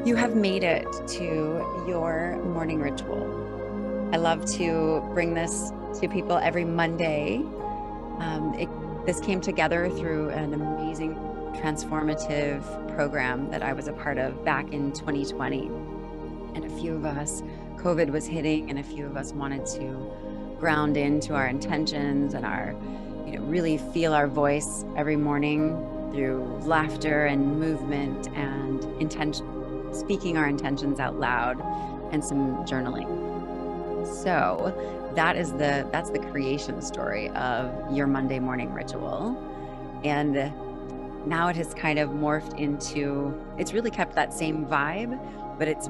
You have made it to your morning ritual. I love to bring this to people every Monday. This came together through an amazing transformative program that I was a part of back in 2020. And a few of us, COVID was hitting, and a few of us wanted to ground into our intentions and really feel our voice every morning through laughter and movement and speaking our intentions out loud and some journaling. So that's the creation story of your Monday morning ritual. And now it has kind of morphed into, it's really kept that same vibe, but it's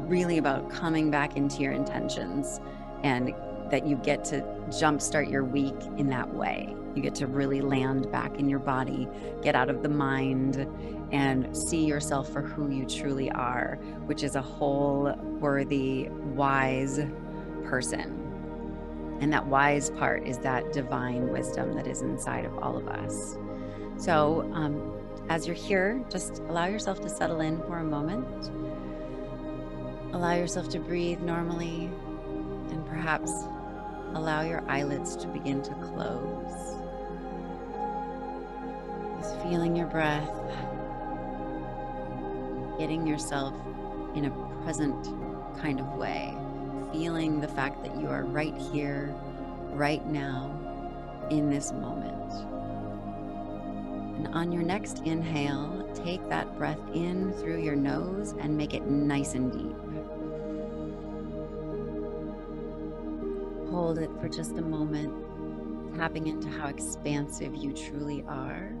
really about coming back into your intentions, and that you get to jumpstart your week in that way. You get to really land back in your body, get out of the mind, and see yourself for who you truly are, which is a whole, worthy, wise person. And that wise part is that divine wisdom that is inside of all of us. So as you're here, just allow yourself to settle in for a moment. Allow yourself to breathe normally, and perhaps allow your eyelids to begin to close. Just feeling your breath, getting yourself in a present kind of way, feeling the fact that you are right here, right now, in this moment. And on your next inhale, take that breath in through your nose and make it nice and deep. Hold it for just a moment, tapping into how expansive you truly are.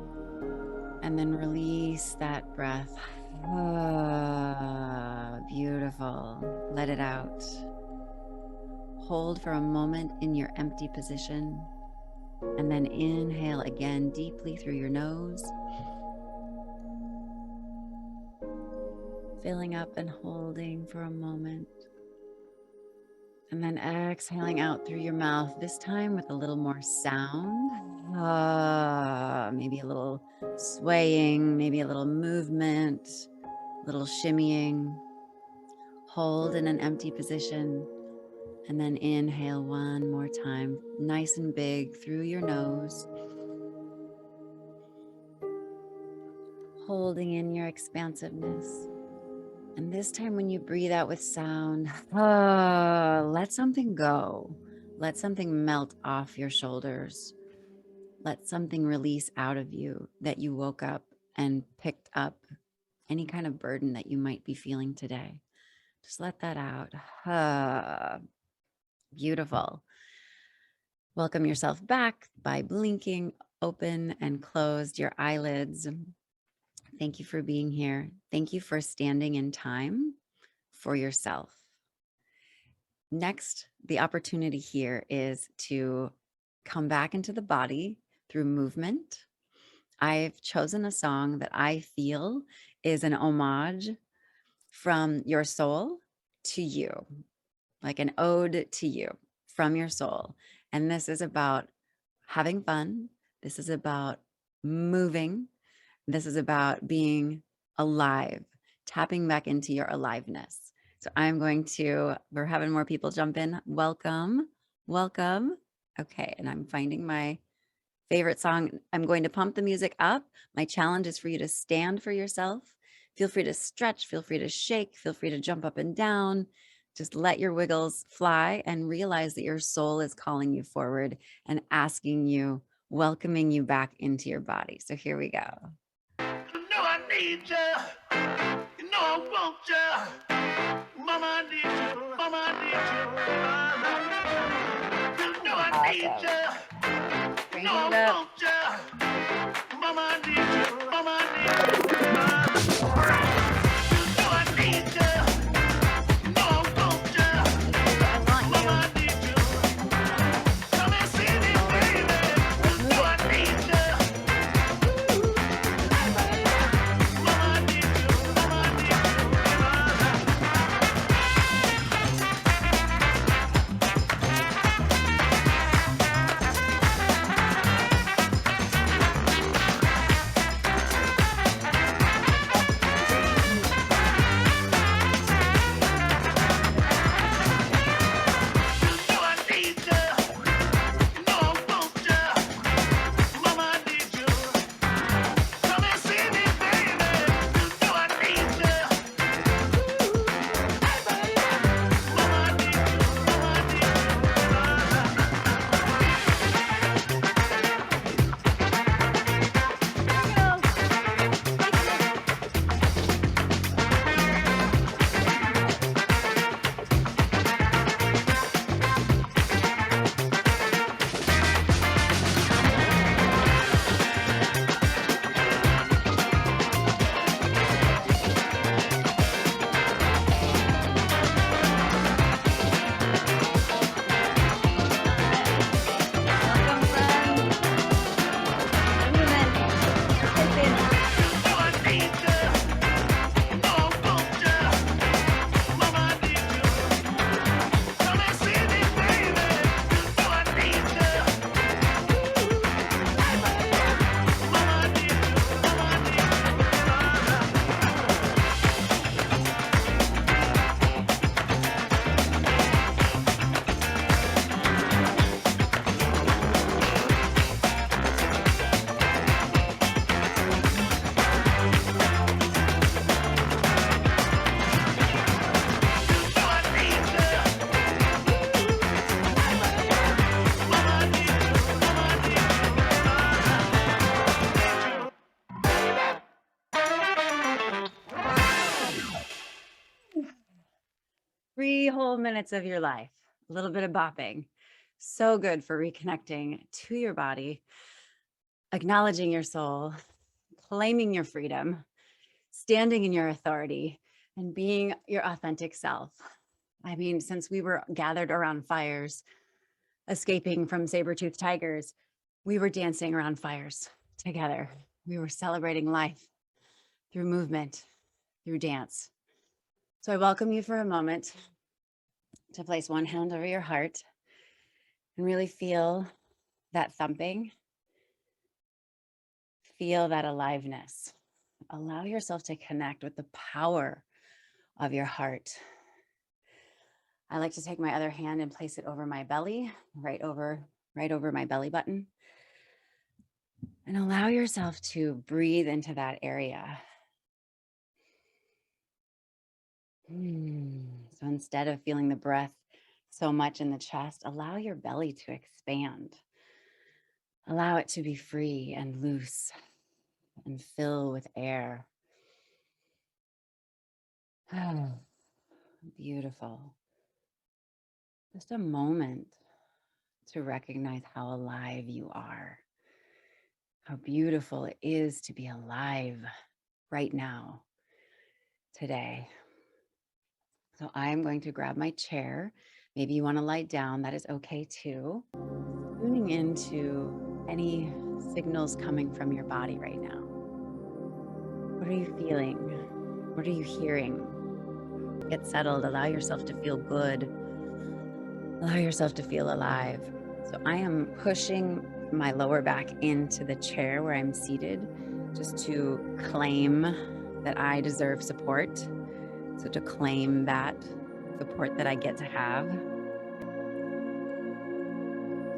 And then release that breath. Beautiful. Let it out. Hold for a moment in your empty position, and then inhale again deeply through your nose, filling up and holding for a moment, and then exhaling out through your mouth, this time with a little more sound. Maybe a little swaying, maybe a little movement, a little shimmying. Hold in an empty position, and then inhale one more time, nice and big through your nose. Holding in your expansiveness. And this time when you breathe out with sound, let something go. Let something melt off your shoulders. Let something release out of you that you woke up and picked up any kind of burden that you might be feeling today. Just let that out. Beautiful. Welcome yourself back by blinking open and closed your eyelids. Thank you for being here. Thank you for standing in time for yourself. Next, the opportunity here is to come back into the body through movement. I've chosen a song that I feel is an homage from your soul to you, like an ode to you from your soul. And this is about having fun. This is about moving. This is about being alive, tapping back into your aliveness. So we're having more people jump in. Welcome, welcome. Okay, and I'm finding my favorite song. I'm going to pump the music up. My challenge is for you to stand for yourself. Feel free to stretch, feel free to shake, feel free to jump up and down. Just let your wiggles fly and realize that your soul is calling you forward and asking you, welcoming you back into your body. So here we go. You know I need you. You know I want you. Mama, I need you. Mama, I need you. You know I need you. You know I want you. Mama, I need you. Mama, I need you. You know I need you. You know I want you. Mama, I need you. Come and see me, baby. You know I need you. Mama, I need you. Mama, I need you. 3 whole minutes of your life, a little bit of bopping. So good for reconnecting to your body, acknowledging your soul, claiming your freedom, standing in your authority, and being your authentic self. I mean, since we were gathered around fires, escaping from saber-toothed tigers, we were dancing around fires together. We were celebrating life through movement, through dance. So I welcome you for a moment to place one hand over your heart and really feel that thumping, feel that aliveness. Allow yourself to connect with the power of your heart. I like to take my other hand and place it over my belly, right over my belly button. And allow yourself to breathe into that area. So instead of feeling the breath so much in the chest, allow your belly to expand. Allow it to be free and loose and fill with air. Oh, beautiful. Just a moment to recognize how alive you are, how beautiful it is to be alive right now, today. So I'm going to grab my chair. Maybe you want to lie down. That is okay too. Tuning into any signals coming from your body right now. What are you feeling? What are you hearing? Get settled. Allow yourself to feel good. Allow yourself to feel alive. So I am pushing my lower back into the chair where I'm seated just to claim that I deserve support. So to claim that support that I get to have.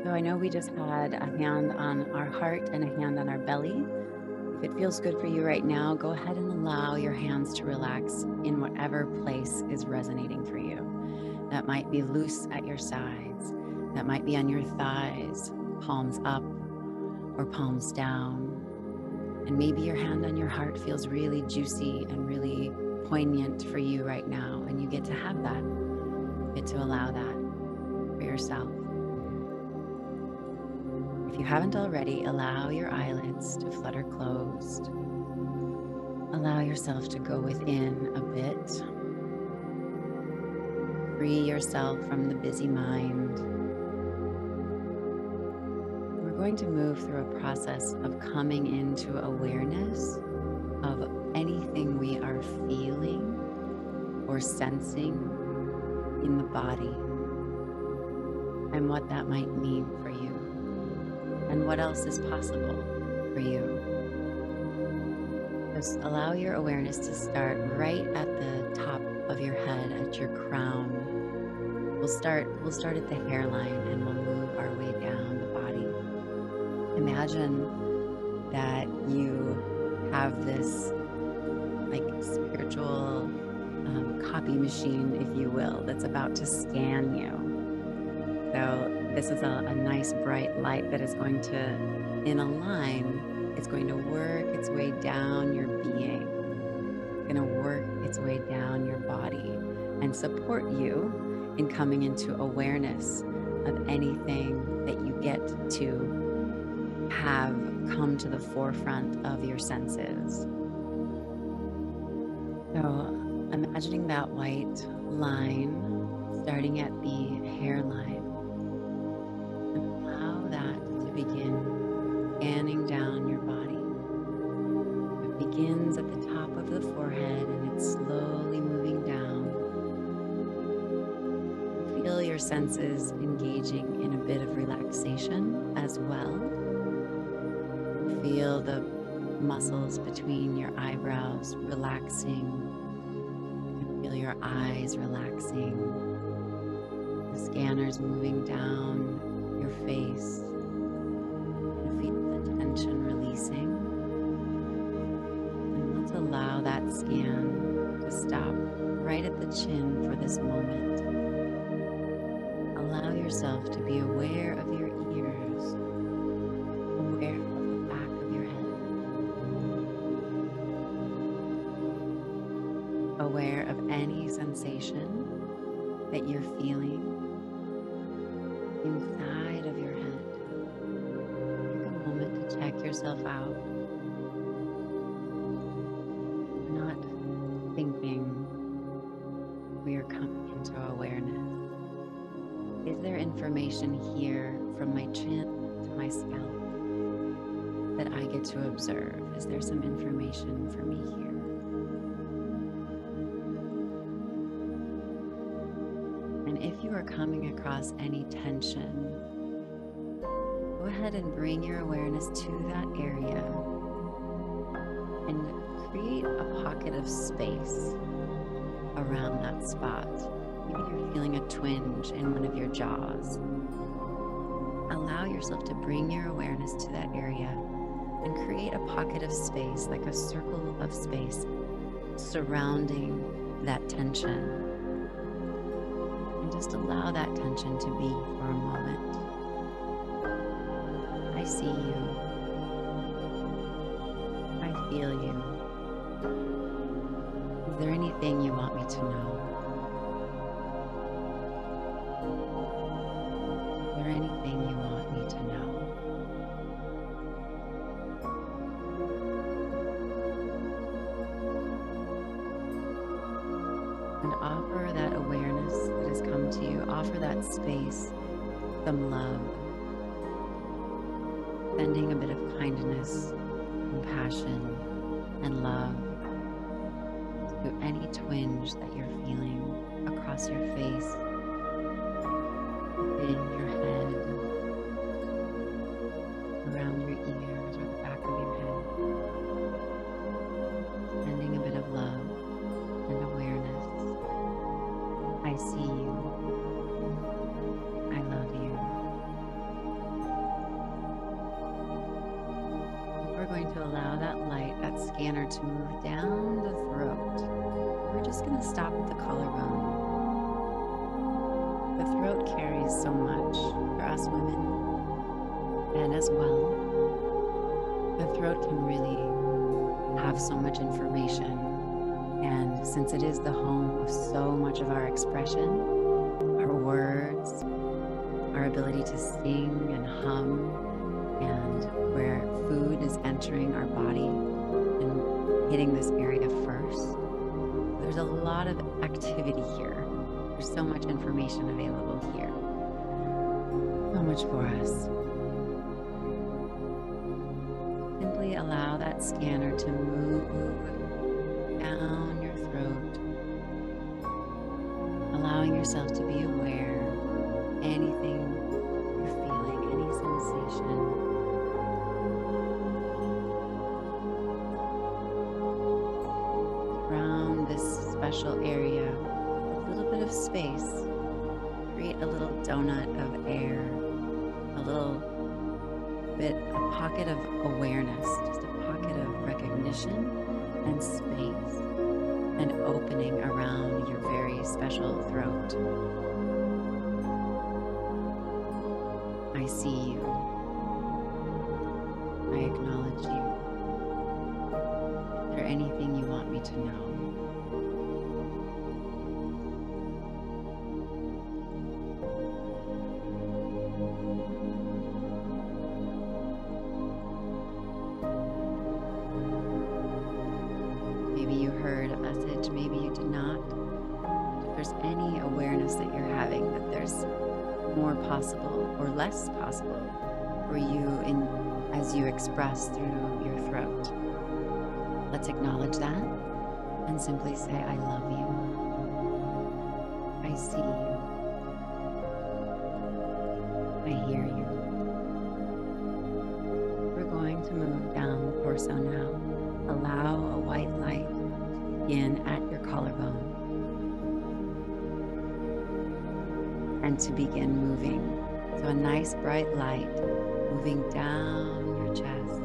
So I know we just had a hand on our heart and a hand on our belly. If it feels good for you right now, go ahead and allow your hands to relax in whatever place is resonating for you. That might be loose at your sides. That might be on your thighs, palms up or palms down. And maybe your hand on your heart feels really juicy and really poignant for you right now. And you get to have that. You get to allow that for yourself. If you haven't already, allow your eyelids to flutter closed. Allow yourself to go within a bit. Free yourself from the busy mind. We're going to move through a process of coming into awareness of anything we are feeling or sensing in the body and what that might mean for you and what else is possible for you. Just allow your awareness to start right at the top of your head, at your crown. We'll start at the hairline and we'll move our way down the body. Imagine that you have this like spiritual copy machine, if you will, that's about to scan you. So this is a nice bright light that is going to, in a line, it's going to work its way down your being. It's going to work its way down your body and support you in coming into awareness of anything that you get to have come to the forefront of your senses. So imagining that white line starting at the hairline, and allow that to begin scanning down your body. It begins at the top of the forehead and it's slowly moving down. Feel your senses engaging in a bit of relaxation as well. Feel the muscles between your eyebrows relaxing. Feel your eyes relaxing. The scanners moving down your face. And feel the tension releasing. And let's allow that scan to stop right at the chin for this moment. Allow yourself to be aware of your ears, aware of the back of your head, aware of any sensation that you're feeling inside of your head. Take a moment to check yourself out. We're not thinking, we are coming into awareness. Is there information here from my chin to my scalp that I get to observe? Is there some information for me here? And if you are coming across any tension, go ahead and bring your awareness to that area and create a pocket of space around that spot. Maybe you're feeling a twinge in one of your jaws. Allow yourself to bring your awareness to that area and create a pocket of space, like a circle of space, surrounding that tension. And just allow that tension to be for a moment. I see you. I feel you. Is there anything you want me to know? Is there anything you want me to know? And offer that awareness that has come to you, offer that space, some love, sending a bit of kindness, compassion, and love to any twinge that you're feeling across your face, in your head, around your ears or the back of your head. Sending a bit of love and awareness. I see you. I love you. We're going to allow that light, that scanner, to move down the throat. We're just going to stop at the collarbone. The throat carries so much for us women, and as well, the throat can really have so much information. And since it is the home of so much of our expression, our words, our ability to sing and hum, and where food is entering our body and hitting this area first, there's a lot of activity here. There's so much information available here. So much for us. Simply allow that scanner to move down your throat, allowing yourself to be aware of anything you're feeling, any sensation. Around this special area, a little bit of space, create a little donut of air, a little bit, a pocket of awareness, just a pocket of recognition and space and opening around your very special throat. I see you. I acknowledge you. Is there anything you want me to know? Maybe you heard a message, maybe you did not. If there's any awareness that you're having that there's more possible or less possible for you as you express through your throat, let's acknowledge that and simply say, I love you. I see you. I hear you. We're going to move down the torso now. Allow a white light to begin at your collarbone and to begin moving. So a nice bright light moving down your chest.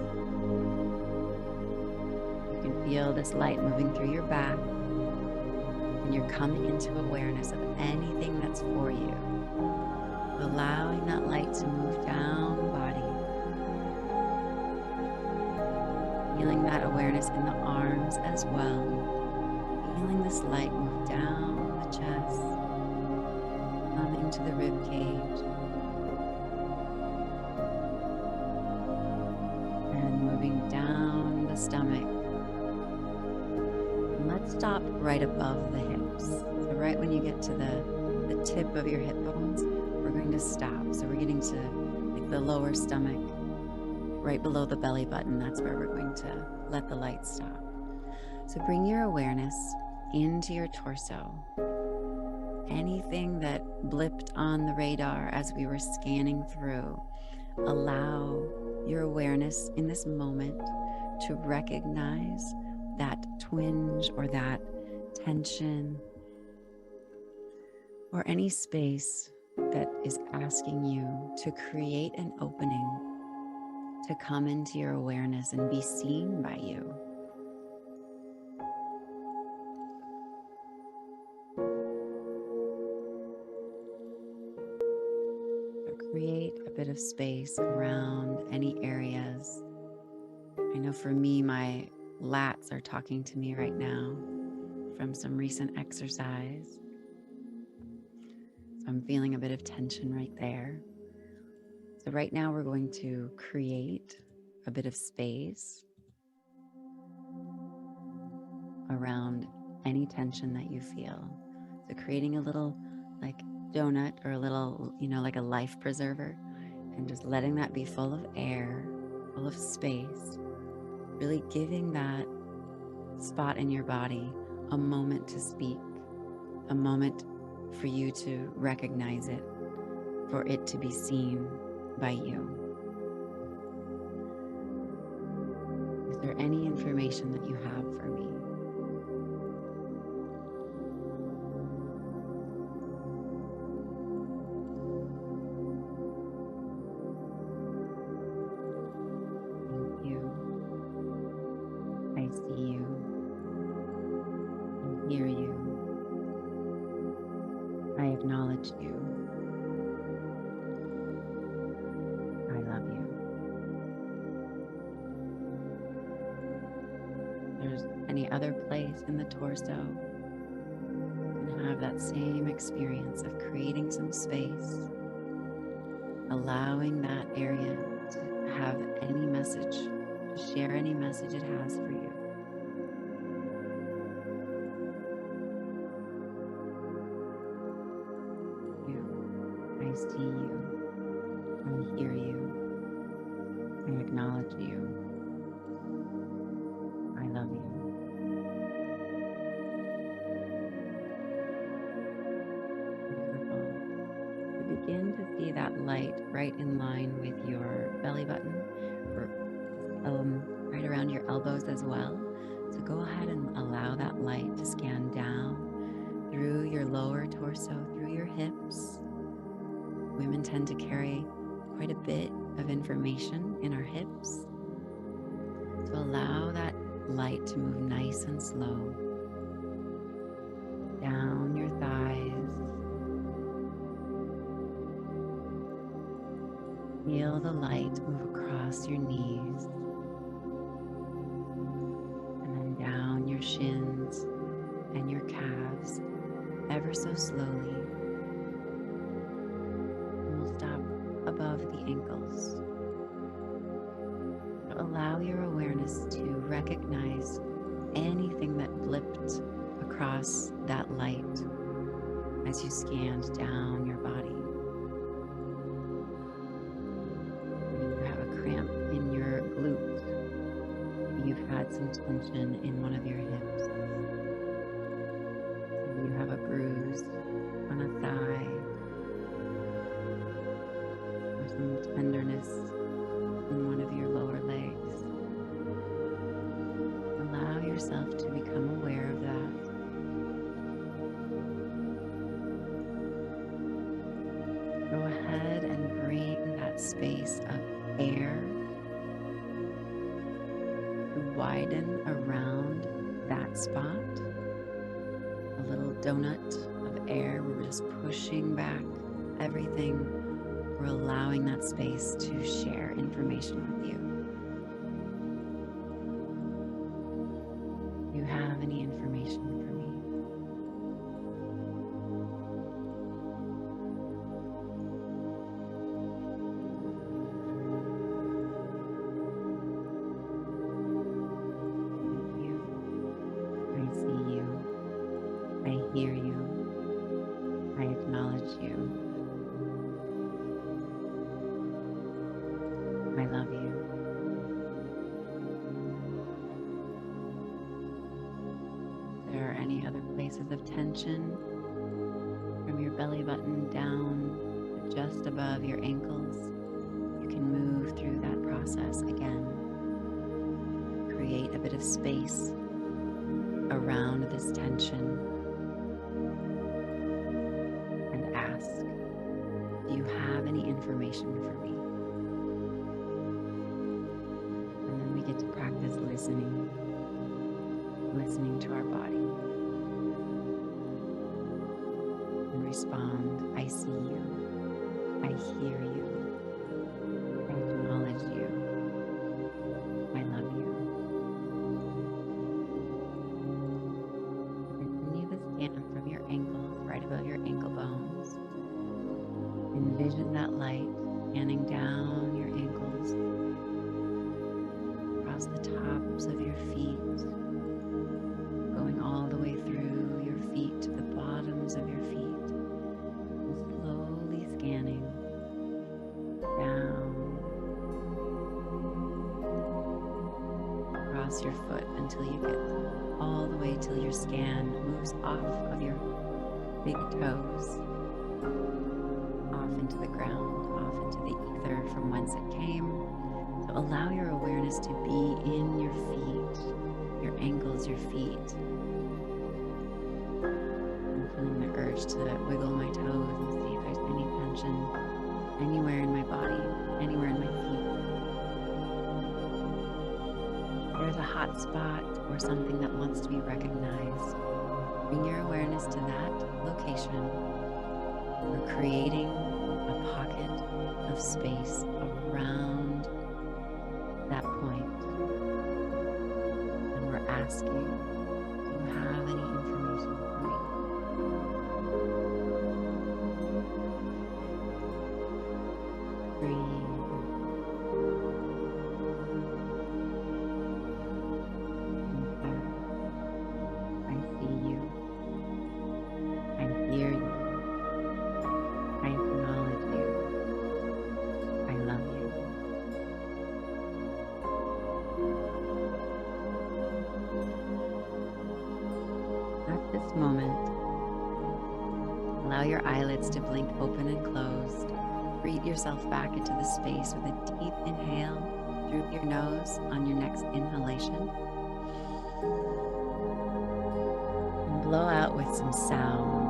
You can feel this light moving through your back, and you're coming into awareness of anything that's for you. Allowing that light to move down the body. Feeling that awareness in the arms as well. Feeling this light move down the chest, into the rib cage and moving down the stomach. And let's stop right above the hips. So right when you get to the tip of your hip bones, we're going to stop. So we're getting to like the lower stomach, right below the belly button. That's where we're going to let the light stop. So bring your awareness into your torso. Anything that blipped on the radar as we were scanning through, allow your awareness in this moment to recognize that twinge or that tension or any space that is asking you to create an opening to come into your awareness and be seen by you. So create a bit of space around any areas. I know for me, my lats are talking to me right now from some recent exercise. So I'm feeling a bit of tension right there. So right now we're going to create a bit of space around any tension that you feel. So creating a little like donut or a little, like a life preserver, and just letting that be full of air, full of space, really giving that spot in your body a moment to speak, a moment for you to recognize it, for it to be seen by you. Is there any information that you have for me? Thank you. I see you. I hear you. I acknowledge you. I love you. If there's any other place in the torso, you can have that same experience of creating some space, allowing that area to have any message, to share any message it has for you. I see you. I hear you. I acknowledge you. I love you. Beautiful. You begin to see that light right in line with your belly button, or right around your elbows as well. So go ahead and allow that light to scan down through your lower torso, through your hips. Women tend to carry quite a bit of information in our hips. So allow that light to move nice and slow down your thighs. Feel the light move across your knees and then down your shins and your calves ever so slowly. And we'll stop above the ankles. Allow your awareness to recognize anything that blipped across that light as you scanned down your body. Maybe you have a cramp in your glute. Maybe you've had some tension in one of your hips. Maybe you have a bruise on a thigh, or some tenderness in one of your lower legs. Allow yourself to become aware of that. Go ahead and bring that space of air to widen around that spot. A little donut of air where we're just pushing back everything. We're allowing that space to share information with you. Do you have any information for me? I acknowledge you. I love you. If there are any other places of tension, from your belly button down to just above your ankles, you can move through that process again. Create a bit of space around this tension and ask, do you have any information for me? And then we get to practice listening to our body, and respond, I see you, I hear you, I acknowledge you, I love you. Continue the scan from your ankles, right above your ankle bones. Envision that light scanning down your ankles, across the tops of your feet, going all the way through your feet to the bottoms of your feet, and slowly scanning down across your foot until you get all the way till your scan moves off of your big toes, off into the ground, off into the ether from whence it came. So allow your awareness to be in your feet, your ankles, your feet. I'm feeling the urge to wiggle my toes and see if there's any tension anywhere in my body, anywhere in my feet. If there's a hot spot or something that wants to be recognized, bring your awareness to that location. We're creating a pocket of space around that point. And we're asking, do you have any information for me? Breathe. I see you. I hear you. I acknowledge you. I love you. At this moment, allow your eyelids to blink open and closed. Breathe yourself back into the space with a deep inhale through your nose on your next inhalation. And blow out with some sound.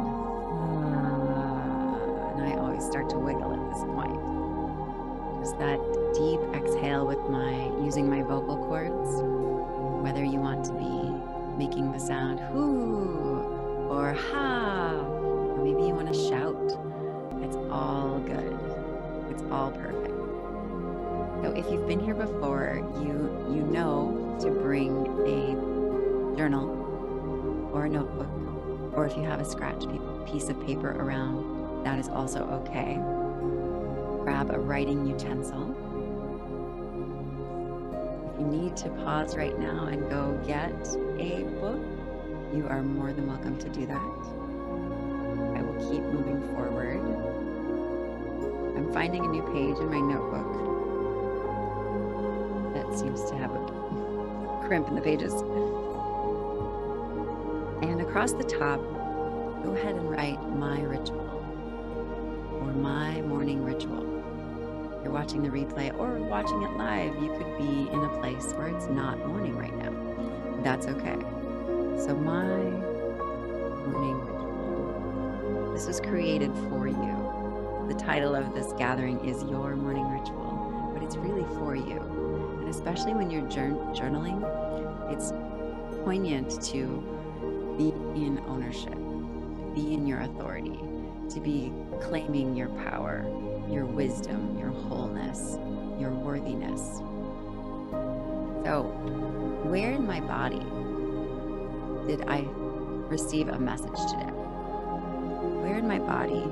And I always start to wiggle at this point. Just that deep exhale with using my vocal cords, whether you want to be making the sound hoo or ha, or maybe you want to shout. It's all good. It's all perfect. So if you've been here before, you know to bring a journal or a notebook, or if you have a scratch piece of paper around, that is also okay. Grab a writing utensil. If you need to pause right now and go get a book, you are more than welcome to do that. I will keep moving forward. I'm finding a new page in my notebook that seems to have a crimp in the pages. And across the top, go ahead and write my ritual or my morning ritual. If you're watching the replay or watching it live, you could be in a place where it's not morning right now. That's okay. So my morning ritual. This was created for you. The title of this gathering is Your Morning Ritual, but it's really for you. And especially when you're journaling, it's poignant to be in ownership, to be in your authority, to be claiming your power, your wisdom, your wholeness, your worthiness. So, where in my body did I receive a message today? Where in my body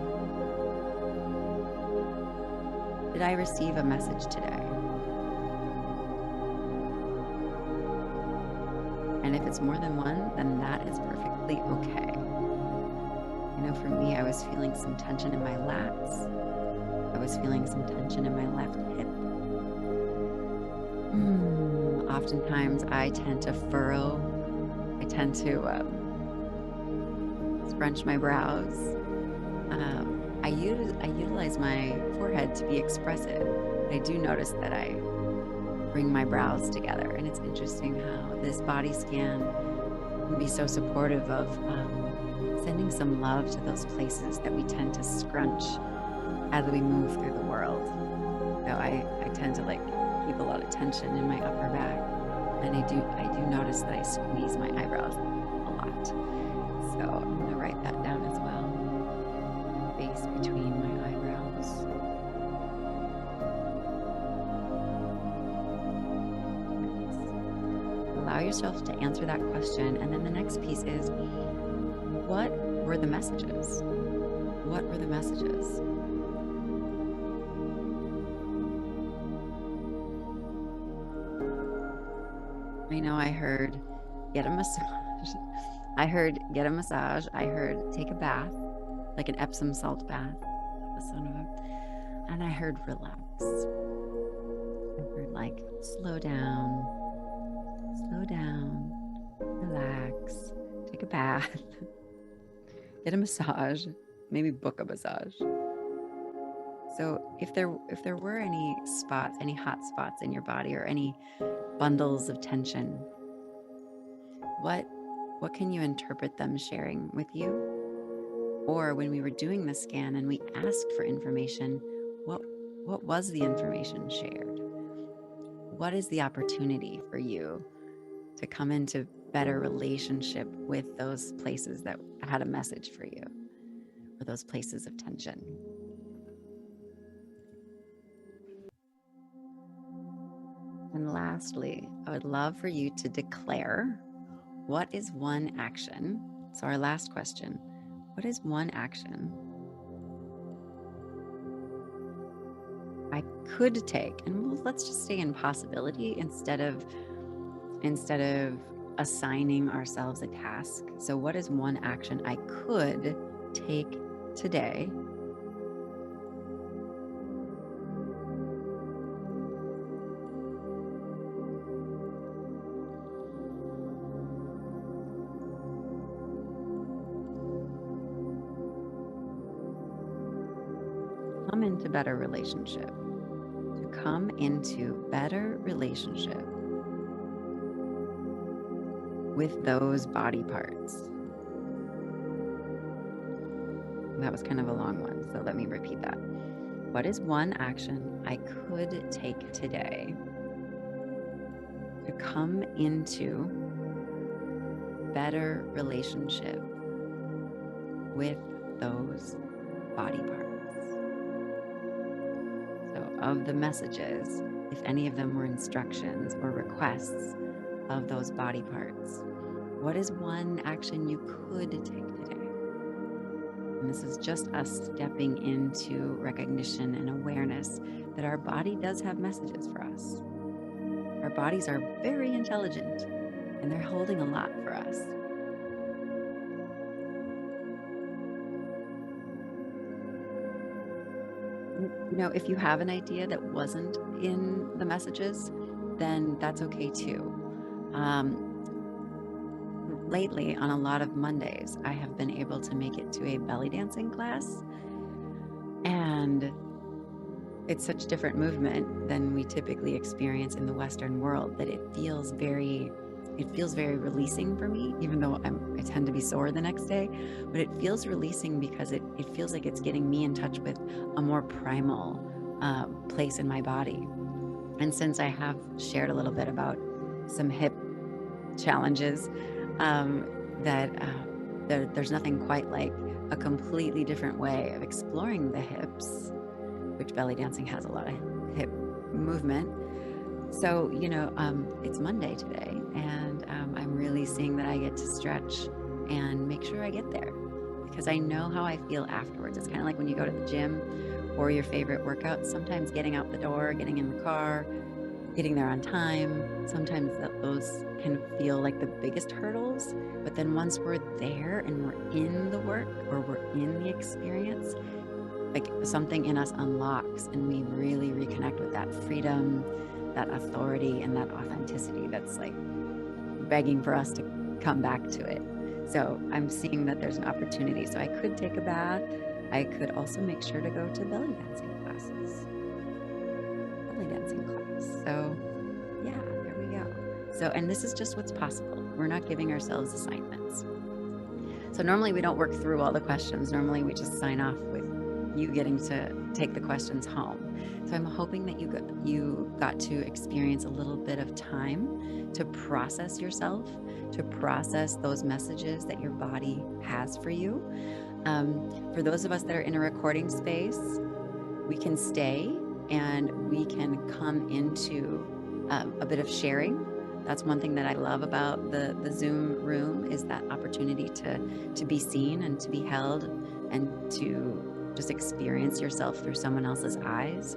did I receive a message today? And if it's more than one, then that is perfectly okay. know, for me, I was feeling some tension in my lats. I was feeling some tension in my left hip. Oftentimes I tend to furrow. I tend to scrunch my brows. I utilize my forehead to be expressive. I do notice that I bring my brows together, and it's interesting how this body scan can be so supportive of sending some love to those places that we tend to scrunch as we move through the world. So I tend to like keep a lot of tension in my upper back, and I do notice that I squeeze my eyebrows a lot. So I'm gonna write that down as well. Space between my eyebrows. Allow yourself to answer that question, and then the next piece is, what were the messages? What were the messages? I know I heard get a massage. I heard get a massage. I heard take a bath, like an Epsom salt bath. And I heard relax. I heard like slow down, relax, take a bath, get a massage, maybe book a massage. So if there were any spots, any hot spots in your body, or any bundles of tension, what can you interpret them sharing with you? Or when we were doing the scan and we asked for information, what was the information shared? What is the opportunity for you to come into better relationship with those places that had a message for you, or those places of tension? And lastly, I would love for you to declare, what is one action? So our last question, what is one action I could take? And let's just stay in possibility instead of assigning ourselves a task. So what is one action I could take today come into better relationship, to come into better relationship with those body parts? And that was kind of a long one, so let me repeat that. What is one action I could take today to come into better relationship with those body parts? So of the messages, if any of them were instructions or requests of those body parts, what is one action you could take today? And this is just us stepping into recognition and awareness that our body does have messages for us. Our bodies are very intelligent, and they're holding a lot for us. You know, if you have an idea that wasn't in the messages, then that's okay too. Lately, on a lot of Mondays, I have been able to make it to a belly dancing class, and it's such different movement than we typically experience in the Western world that it feels very releasing for me, even though I tend to be sore the next day. But it feels releasing because it feels like it's getting me in touch with a more primal place in my body. And since I have shared a little bit about some hip challenges, there's nothing quite like a completely different way of exploring the hips, which belly dancing has a lot of hip movement. So, you know, it's Monday today, and I'm really seeing that I get to stretch and make sure I get there, because I know how I feel afterwards. It's kind of like when you go to the gym or your favorite workout. Sometimes getting out the door, getting in the car, getting there on time. Sometimes those can feel like the biggest hurdles, but then once we're there and we're in the work or we're in the experience, like something in us unlocks and we really reconnect with that freedom, that authority, and that authenticity that's like begging for us to come back to it. So I'm seeing that there's an opportunity. So I could take a bath. I could also make sure to go to belly dancing classes, belly dancing class. So yeah, there we go. So, and this is just what's possible. We're not giving ourselves assignments. So normally we don't work through all the questions. Normally we just sign off with you getting to take the questions home. So I'm hoping that you got to experience a little bit of time to process yourself, to process those messages that your body has for you. For those of us that are in a recording space, we can stay and we can come into a bit of sharing. That's one thing that I love about the Zoom room is that opportunity to be seen and to be held and to just experience yourself through someone else's eyes.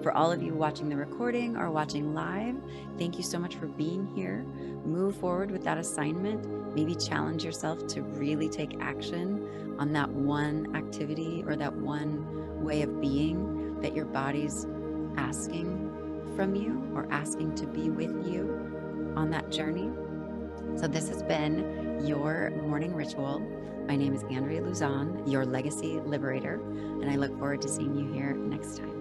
For all of you watching the recording or watching live, thank you so much for being here. Move forward with that assignment. Maybe challenge yourself to really take action on that one activity or that one way of being that your body's asking from you or asking to be with you on that journey. So this has been your morning ritual. My name is Andrea Luzon, your legacy liberator, and I look forward to seeing you here next time.